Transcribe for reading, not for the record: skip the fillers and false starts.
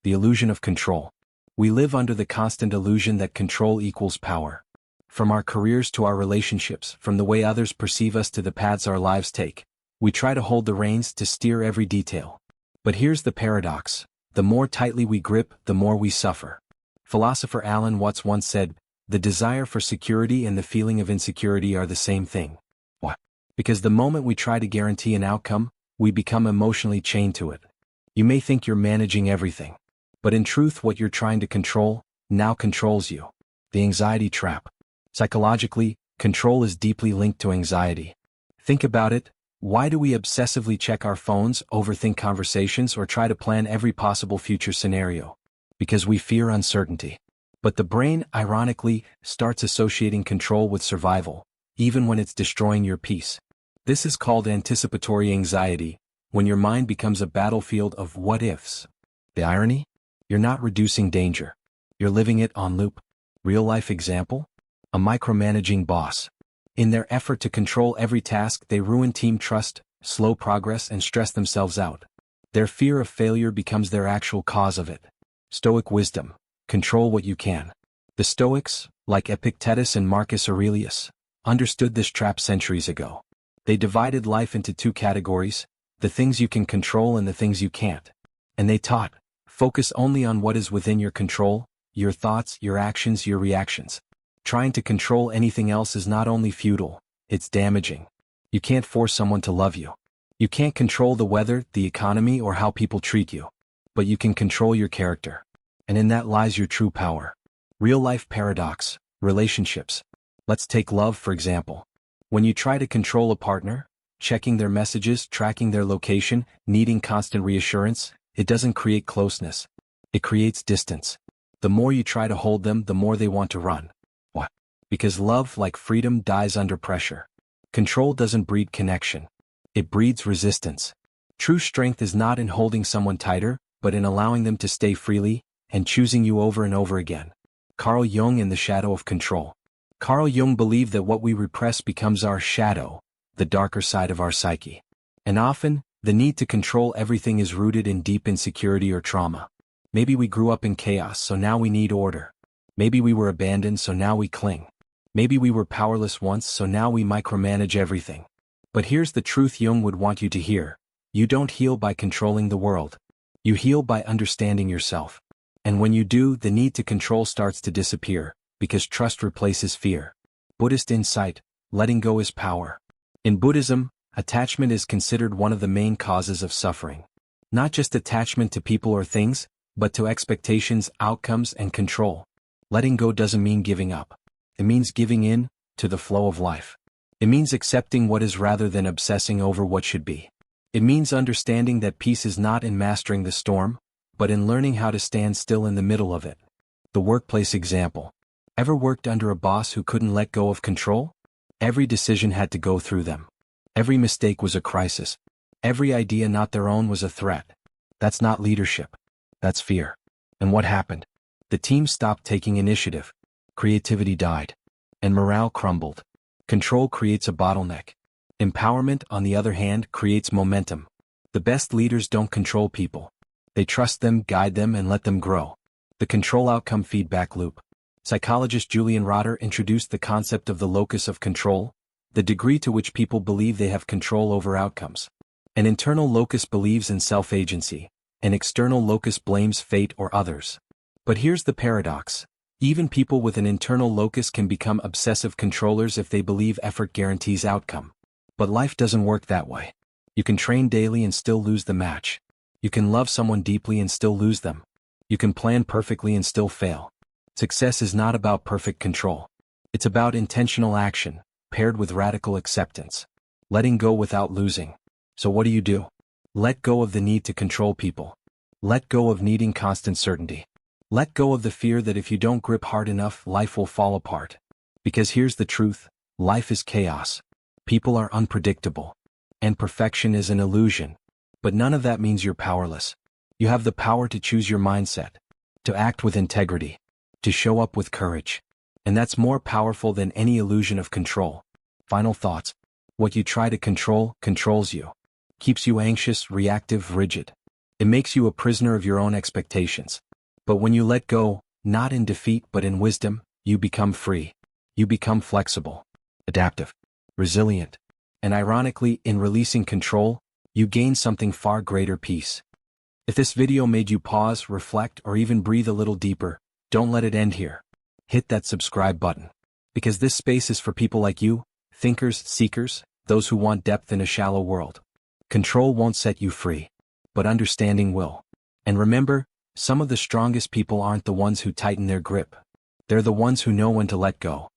The illusion of control. We live under the constant illusion that control equals power. From our careers to our relationships, from the way others perceive us to the paths our lives take, we try to hold the reins to steer every detail. But here's the paradox. The more tightly we grip, the more we suffer. Philosopher Alan Watts once said, "The desire for security and the feeling of insecurity are the same thing." Why? Because the moment we try to guarantee an outcome, we become emotionally chained to it. You may think you're managing everything, but in truth what you're trying to control now controls you. The anxiety trap. Psychologically, control is deeply linked to anxiety. Think about it. Why do we obsessively check our phones, overthink conversations, or try to plan every possible future scenario? Because we fear uncertainty. But the brain, ironically, starts associating control with survival, even when it's destroying your peace. This is called anticipatory anxiety, when your mind becomes a battlefield of what-ifs. The irony? You're not reducing danger. You're living it on loop. Real-life example? A micromanaging boss. In their effort to control every task, they ruin team trust, slow progress, and stress themselves out. Their fear of failure becomes their actual cause of it. Stoic wisdom. Control what you can. The Stoics, like Epictetus and Marcus Aurelius, understood this trap centuries ago. They divided life into two categories, the things you can control and the things you can't. And they taught, focus only on what is within your control, your thoughts, your actions, your reactions. Trying to control anything else is not only futile, it's damaging. You can't force someone to love you. You can't control the weather, the economy, or how people treat you. But you can control your character. And in that lies your true power. Real-life paradox. Relationships. Let's take love for example. When you try to control a partner, checking their messages, tracking their location, needing constant reassurance, it doesn't create closeness. It creates distance. The more you try to hold them, the more they want to run. Why? Because love, like freedom, dies under pressure. Control doesn't breed connection. It breeds resistance. True strength is not in holding someone tighter, but in allowing them to stay freely, and choosing you over and over again. Carl Jung in The Shadow of Control. Carl Jung believed that what we repress becomes our shadow, the darker side of our psyche. And often, the need to control everything is rooted in deep insecurity or trauma. Maybe we grew up in chaos, so now we need order. Maybe we were abandoned, so now we cling. Maybe we were powerless once, so now we micromanage everything. But here's the truth Jung would want you to hear. You don't heal by controlling the world. You heal by understanding yourself. And when you do, the need to control starts to disappear, because trust replaces fear. Buddhist insight, letting go is power. In Buddhism, attachment is considered one of the main causes of suffering. Not just attachment to people or things, but to expectations, outcomes, and control. Letting go doesn't mean giving up. It means giving in to the flow of life. It means accepting what is rather than obsessing over what should be. It means understanding that peace is not in mastering the storm, but in learning how to stand still in the middle of it. The workplace example. Ever worked under a boss who couldn't let go of control? Every decision had to go through them. Every mistake was a crisis. Every idea not their own was a threat. That's not leadership. That's fear. And what happened? The team stopped taking initiative. Creativity died. And morale crumbled. Control creates a bottleneck. Empowerment, on the other hand, creates momentum. The best leaders don't control people. They trust them, guide them, and let them grow. The control-outcome feedback loop. Psychologist Julian Rotter introduced the concept of the locus of control, the degree to which people believe they have control over outcomes. An internal locus believes in self-agency. An external locus blames fate or others. But here's the paradox. Even people with an internal locus can become obsessive controllers if they believe effort guarantees outcome. But life doesn't work that way. You can train daily and still lose the match. You can love someone deeply and still lose them. You can plan perfectly and still fail. Success is not about perfect control. It's about intentional action, paired with radical acceptance. Letting go without losing. So what do? Let go of the need to control people. Let go of needing constant certainty. Let go of the fear that if you don't grip hard enough, life will fall apart. Because here's the truth, life is chaos. People are unpredictable. And perfection is an illusion. But none of that means you're powerless. You have the power to choose your mindset, to act with integrity, to show up with courage. And that's more powerful than any illusion of control. Final thoughts. What you try to control, controls you. Keeps you anxious, reactive, rigid. It makes you a prisoner of your own expectations. But when you let go, not in defeat but in wisdom, you become free. You become flexible, adaptive, resilient. And ironically, in releasing control, you gain something far greater: peace. If this video made you pause, reflect, or even breathe a little deeper, don't let it end here. Hit that subscribe button. Because this space is for people like you, thinkers, seekers, those who want depth in a shallow world. Control won't set you free, but understanding will. And remember, some of the strongest people aren't the ones who tighten their grip. They're the ones who know when to let go.